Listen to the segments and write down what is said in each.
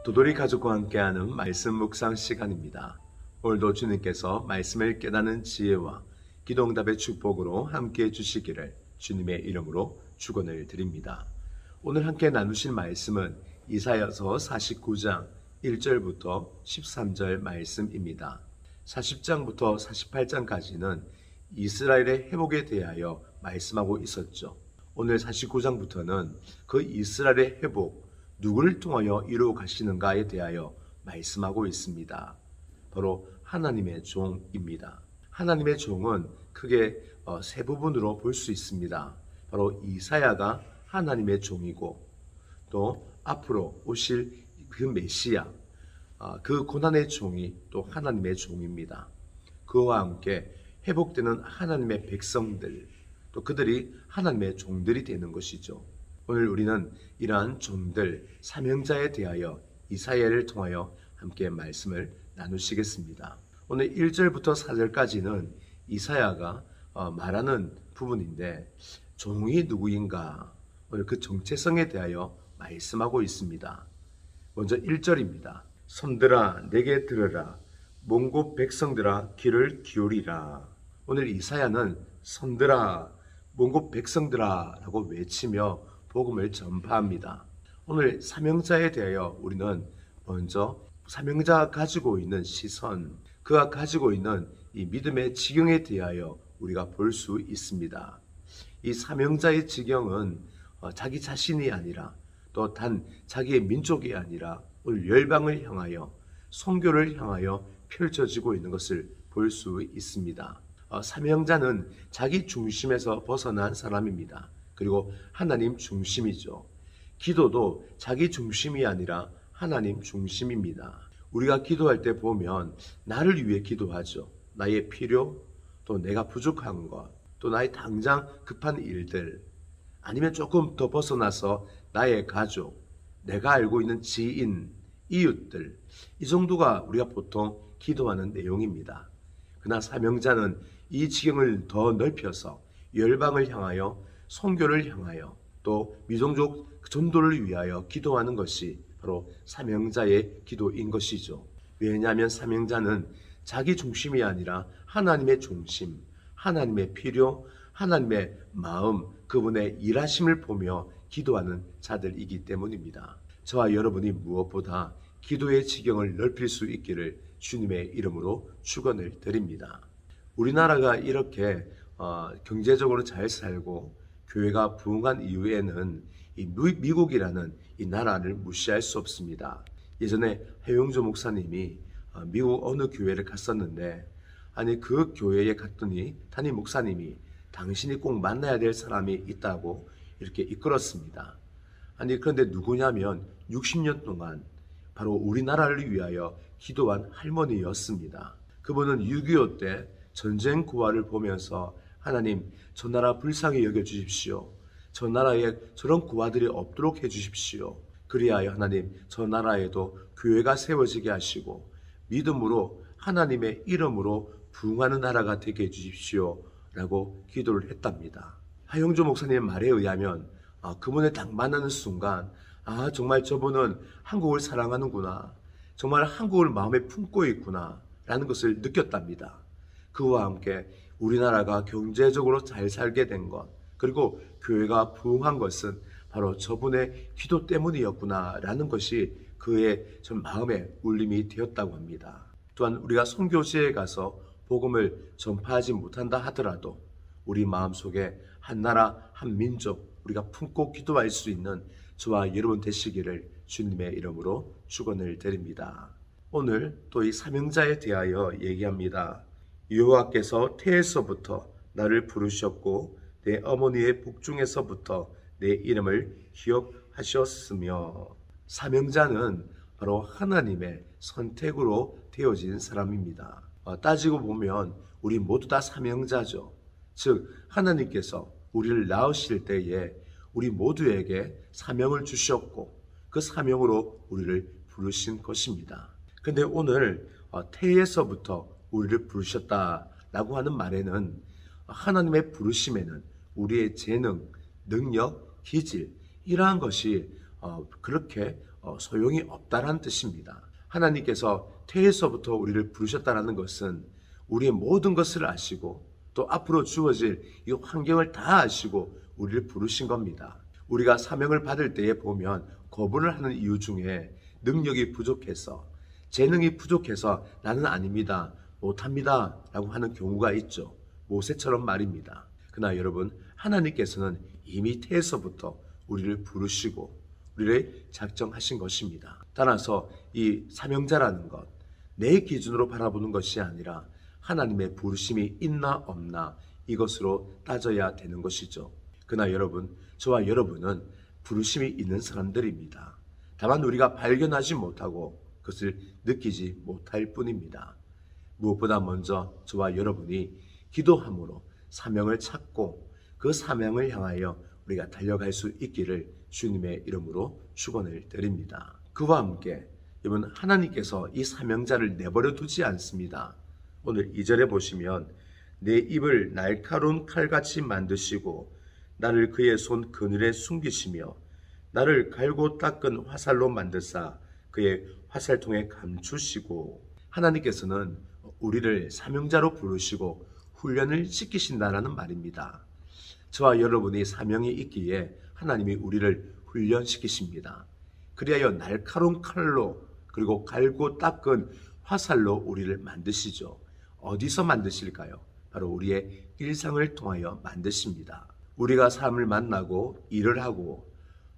도돌이 가족과 함께하는 말씀 묵상 시간입니다. 오늘도 주님께서 말씀을 깨닫는 지혜와 기도응답의 축복으로 함께해 주시기를 주님의 이름으로 축원을 드립니다. 오늘 함께 나누실 말씀은 이사야서 49장 1절부터 13절 말씀입니다. 40장부터 48장까지는 이스라엘의 회복에 대하여 말씀하고 있었죠. 오늘 49장부터는 그 이스라엘의 회복, 누구를 통하여 이루어 가시는가에 대하여 말씀하고 있습니다. 바로 하나님의 종입니다. 하나님의 종은 크게 세 부분으로 볼 수 있습니다. 바로 이사야가 하나님의 종이고, 또 앞으로 오실 그 메시아, 그 고난의 종이 또 하나님의 종입니다. 그와 함께 회복되는 하나님의 백성들, 또 그들이 하나님의 종들이 되는 것이죠. 오늘 우리는 이러한 종들, 사명자에 대하여 이사야를 통하여 함께 말씀을 나누시겠습니다. 오늘 1절부터 4절까지는 이사야가 말하는 부분인데, 종이 누구인가, 오늘 그 정체성에 대하여 말씀하고 있습니다. 먼저 1절입니다. 손들아 내게 들으라, 먼 곳 백성들아 귀를 기울이라. 오늘 이사야는 손들아, 먼 곳 백성들아 라고 외치며 복음을 전파합니다. 오늘 사명자에 대하여 우리는 먼저 사명자가 가지고 있는 시선, 그가 가지고 있는 이 믿음의 지경에 대하여 우리가 볼 수 있습니다. 이 사명자의 지경은 자기 자신이 아니라 또 단 자기의 민족이 아니라 오늘 열방을 향하여, 선교를 향하여 펼쳐지고 있는 것을 볼 수 있습니다. 사명자는 자기 중심에서 벗어난 사람입니다. 그리고 하나님 중심이죠. 기도도 자기 중심이 아니라 하나님 중심입니다. 우리가 기도할 때 보면 나를 위해 기도하죠. 나의 필요, 또 내가 부족한 것, 또 나의 당장 급한 일들, 아니면 조금 더 벗어나서 나의 가족, 내가 알고 있는 지인, 이웃들, 이 정도가 우리가 보통 기도하는 내용입니다. 그러나 사명자는 이 지경을 더 넓혀서 열방을 향하여, 선교를 향하여, 또 미종족 전도를 위하여 기도하는 것이 바로 사명자의 기도인 것이죠. 왜냐하면 사명자는 자기 중심이 아니라 하나님의 중심, 하나님의 필요, 하나님의 마음, 그분의 일하심을 보며 기도하는 자들이기 때문입니다. 저와 여러분이 무엇보다 기도의 지경을 넓힐 수 있기를 주님의 이름으로 축원을 드립니다. 우리나라가 이렇게 경제적으로 잘 살고 교회가 부흥한 이후에는 이 미국이라는 이 나라를 무시할 수 없습니다. 예전에 해용조 목사님이 미국 어느 교회를 갔었는데, 아니 그 교회에 갔더니 담임 목사님이 당신이 꼭 만나야 될 사람이 있다고 이렇게 이끌었습니다. 아니 그런데 누구냐면 60년 동안 바로 우리나라를 위하여 기도한 할머니였습니다. 그분은 6.25 때 전쟁 고아를 보면서 하나님, 저 나라 불쌍히 여겨주십시오. 저 나라에 저런 고아들이 없도록 해주십시오. 그리하여 하나님, 저 나라에도 교회가 세워지게 하시고 믿음으로 하나님의 이름으로 부흥하는 나라가 되게 해주십시오 라고 기도를 했답니다. 하용조 목사님의 말에 의하면 그분을 딱 만나는 순간 정말 저분은 한국을 사랑하는구나, 정말 한국을 마음에 품고 있구나 라는 것을 느꼈답니다. 그와 함께 우리나라가 경제적으로 잘 살게 된 것, 그리고 교회가 부흥한 것은 바로 저분의 기도 때문이었구나 라는 것이 그의 전 마음에 울림이 되었다고 합니다. 또한 우리가 선교지에 가서 복음을 전파하지 못한다 하더라도 우리 마음속에 한 나라 한 민족 우리가 품고 기도할 수 있는 저와 여러분 되시기를 주님의 이름으로 축원을 드립니다. 오늘 또 이 사명자에 대하여 얘기합니다. 여호와께서 태에서부터 나를 부르셨고 내 어머니의 복중에서부터 내 이름을 기억하셨으며, 사명자는 바로 하나님의 선택으로 되어진 사람입니다. 따지고 보면 우리 모두 다 사명자죠. 즉 하나님께서 우리를 낳으실 때에 우리 모두에게 사명을 주셨고 그 사명으로 우리를 부르신 것입니다. 그런데 오늘 태에서부터 우리를 부르셨다라고 하는 말에는 하나님의 부르심에는 우리의 재능, 능력, 기질, 이러한 것이 그렇게 소용이 없다라는 뜻입니다. 하나님께서 태에서부터 우리를 부르셨다는 것은 우리의 모든 것을 아시고 또 앞으로 주어질 이 환경을 다 아시고 우리를 부르신 겁니다. 우리가 사명을 받을 때에 보면 거부를 하는 이유 중에 능력이 부족해서, 재능이 부족해서 나는 아닙니다, 못합니다 라고 하는 경우가 있죠. 모세처럼 말입니다. 그러나 여러분, 하나님께서는 이미 태에서부터 우리를 부르시고 우리를 작정하신 것입니다. 따라서 이 사명자라는 것, 내 기준으로 바라보는 것이 아니라 하나님의 부르심이 있나 없나 이것으로 따져야 되는 것이죠. 그러나 여러분, 저와 여러분은 부르심이 있는 사람들입니다. 다만 우리가 발견하지 못하고 그것을 느끼지 못할 뿐입니다. 무엇보다 먼저 저와 여러분이 기도함으로 사명을 찾고 그 사명을 향하여 우리가 달려갈 수 있기를 주님의 이름으로 축원을 드립니다. 그와 함께 여러분, 하나님께서 이 사명자를 내버려 두지 않습니다. 오늘 2절에 보시면 내 입을 날카로운 칼같이 만드시고 나를 그의 손 그늘에 숨기시며 나를 갈고 닦은 화살로 만드사 그의 화살통에 감추시고, 하나님께서는 우리를 사명자로 부르시고 훈련을 시키신다라는 말입니다. 저와 여러분이 사명이 있기에 하나님이 우리를 훈련시키십니다. 그리하여 날카로운 칼로 그리고 갈고 닦은 화살로 우리를 만드시죠. 어디서 만드실까요? 바로 우리의 일상을 통하여 만드십니다. 우리가 사람을 만나고 일을 하고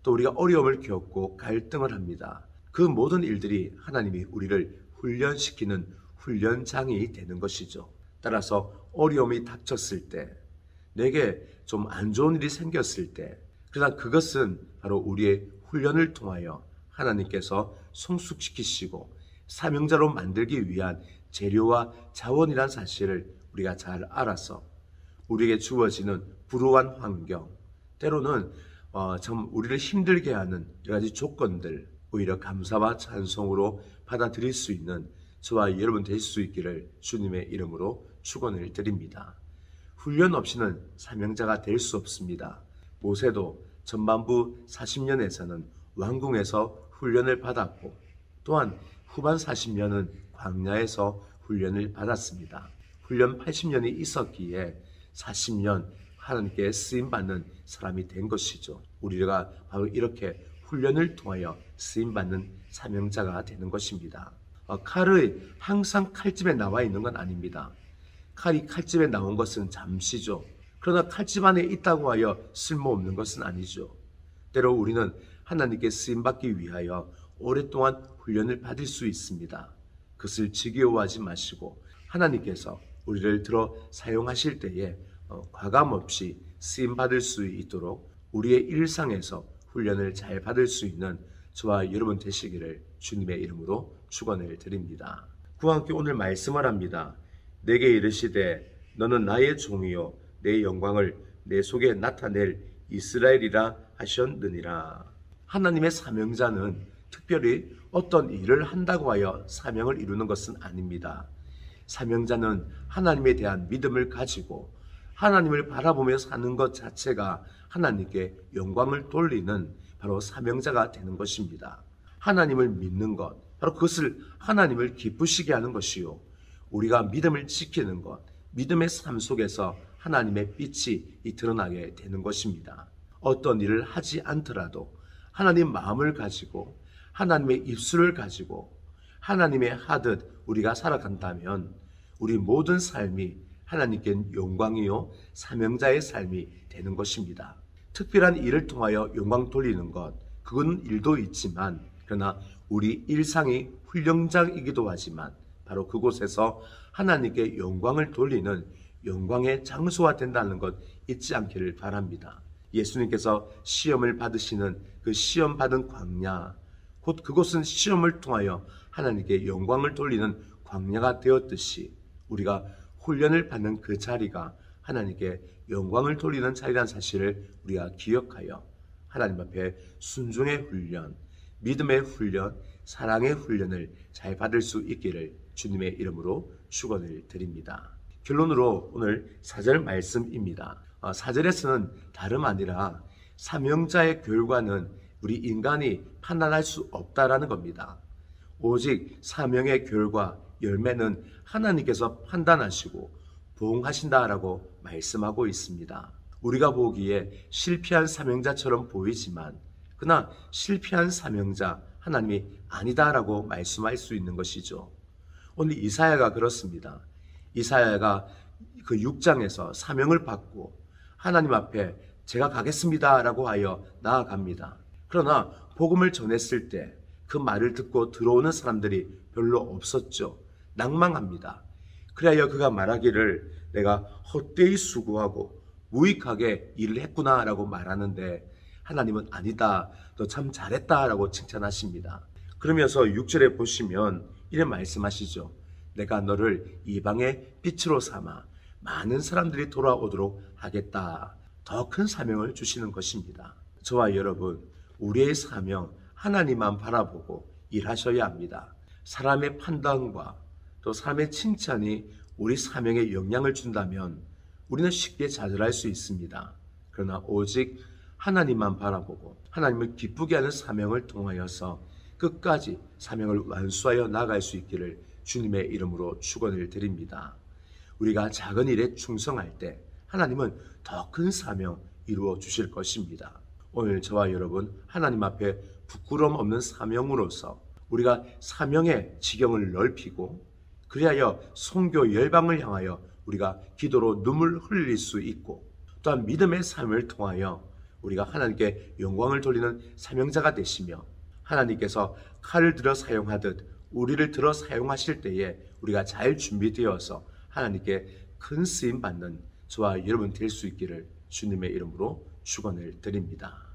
또 우리가 어려움을 겪고 갈등을 합니다. 그 모든 일들이 하나님이 우리를 훈련시키는 훈련장이 되는 것이죠. 따라서 어려움이 닥쳤을 때, 내게 좀 안 좋은 일이 생겼을 때, 그러나 그것은 바로 우리의 훈련을 통하여 하나님께서 성숙시키시고 사명자로 만들기 위한 재료와 자원이란 사실을 우리가 잘 알아서 우리에게 주어지는 불우한 환경, 때로는 참 우리를 힘들게 하는 여러 가지 조건들, 오히려 감사와 찬송으로 받아들일 수 있는 저와 여러분 될 수 있기를 주님의 이름으로 축원을 드립니다. 훈련 없이는 사명자가 될 수 없습니다. 모세도 전반부 40년에서는 왕궁에서 훈련을 받았고 또한 후반 40년은 광야에서 훈련을 받았습니다. 훈련 80년이 있었기에 40년 하나님께 쓰임받는 사람이 된 것이죠. 우리가 바로 이렇게 훈련을 통하여 쓰임받는 사명자가 되는 것입니다. 칼이 항상 칼집에 나와 있는 건 아닙니다. 칼이 칼집에 나온 것은 잠시죠. 그러나 칼집 안에 있다고 하여 쓸모없는 것은 아니죠. 때로 우리는 하나님께 쓰임받기 위하여 오랫동안 훈련을 받을 수 있습니다. 그것을 지겨워하지 마시고 하나님께서 우리를 들어 사용하실 때에 과감없이 쓰임받을 수 있도록 우리의 일상에서 훈련을 잘 받을 수 있는 저와 여러분 되시기를 주님의 이름으로 축원을 드립니다. 그와 함께 오늘 말씀을 합니다. 내게 이르시되 너는 나의 종이요 내 영광을 내 속에 나타낼 이스라엘이라 하셨느니라. 하나님의 사명자는 특별히 어떤 일을 한다고 하여 사명을 이루는 것은 아닙니다. 사명자는 하나님에 대한 믿음을 가지고 하나님을 바라보며 사는 것 자체가 하나님께 영광을 돌리는 바로 사명자가 되는 것입니다. 하나님을 믿는 것, 바로 그것을 하나님을 기쁘시게 하는 것이요, 우리가 믿음을 지키는 것, 믿음의 삶 속에서 하나님의 빛이 드러나게 되는 것입니다. 어떤 일을 하지 않더라도 하나님 마음을 가지고 하나님의 입술을 가지고 하나님의 하듯 우리가 살아간다면 우리 모든 삶이 하나님께 영광이요 사명자의 삶이 되는 것입니다. 특별한 일을 통하여 영광 돌리는 것, 그건 일도 있지만 그러나 우리 일상이 훈련장이기도 하지만 바로 그곳에서 하나님께 영광을 돌리는 영광의 장소가 된다는 것 잊지 않기를 바랍니다. 예수님께서 시험을 받으시는 그 시험 받은 광야, 곧 그곳은 시험을 통하여 하나님께 영광을 돌리는 광야가 되었듯이 우리가 훈련을 받는 그 자리가 하나님께 영광을 돌리는 자리라는 사실을 우리가 기억하여 하나님 앞에 순종의 훈련, 믿음의 훈련, 사랑의 훈련을 잘 받을 수 있기를 주님의 이름으로 축원을 드립니다. 결론으로 오늘 4절 말씀입니다. 4절에서는 다름 아니라 사명자의 결과는 우리 인간이 판단할 수 없다라는 겁니다. 오직 사명의 결과, 열매는 하나님께서 판단하시고 보응하신다라고 말씀하고 있습니다. 우리가 보기에 실패한 사명자처럼 보이지만 그러나 실패한 사명자 하나님이 아니다라고 말씀할 수 있는 것이죠. 오늘 이사야가 그렇습니다. 이사야가 그 6장에서 사명을 받고 하나님 앞에 제가 가겠습니다라고 하여 나아갑니다. 그러나 복음을 전했을 때 그 말을 듣고 들어오는 사람들이 별로 없었죠. 낭망합니다. 그래야 그가 말하기를 내가 헛되이 수고하고 무익하게 일을 했구나라고 말하는데 하나님은 아니다. 너 참 잘했다라고 칭찬하십니다. 그러면서 6절에 보시면 이런 말씀하시죠. 내가 너를 이방의 빛으로 삼아 많은 사람들이 돌아오도록 하겠다. 더 큰 사명을 주시는 것입니다. 저와 여러분, 우리의 사명 하나님만 바라보고 일하셔야 합니다. 사람의 판단과 또 사람의 칭찬이 우리 사명에 영향을 준다면 우리는 쉽게 좌절할 수 있습니다. 그러나 오직 하나님만 바라보고 하나님을 기쁘게 하는 사명을 통하여서 끝까지 사명을 완수하여 나갈 수 있기를 주님의 이름으로 축원을 드립니다. 우리가 작은 일에 충성할 때 하나님은 더 큰 사명 이루어 주실 것입니다. 오늘 저와 여러분 하나님 앞에 부끄러움 없는 사명으로서 우리가 사명의 지경을 넓히고 그리하여 선교 열방을 향하여 우리가 기도로 눈물 흘릴 수 있고 또한 믿음의 삶을 통하여 우리가 하나님께 영광을 돌리는 사명자가 되시며 하나님께서 칼을 들어 사용하듯 우리를 들어 사용하실 때에 우리가 잘 준비되어서 하나님께 큰 쓰임 받는 저와 여러분 될 수 있기를 주님의 이름으로 축원을 드립니다.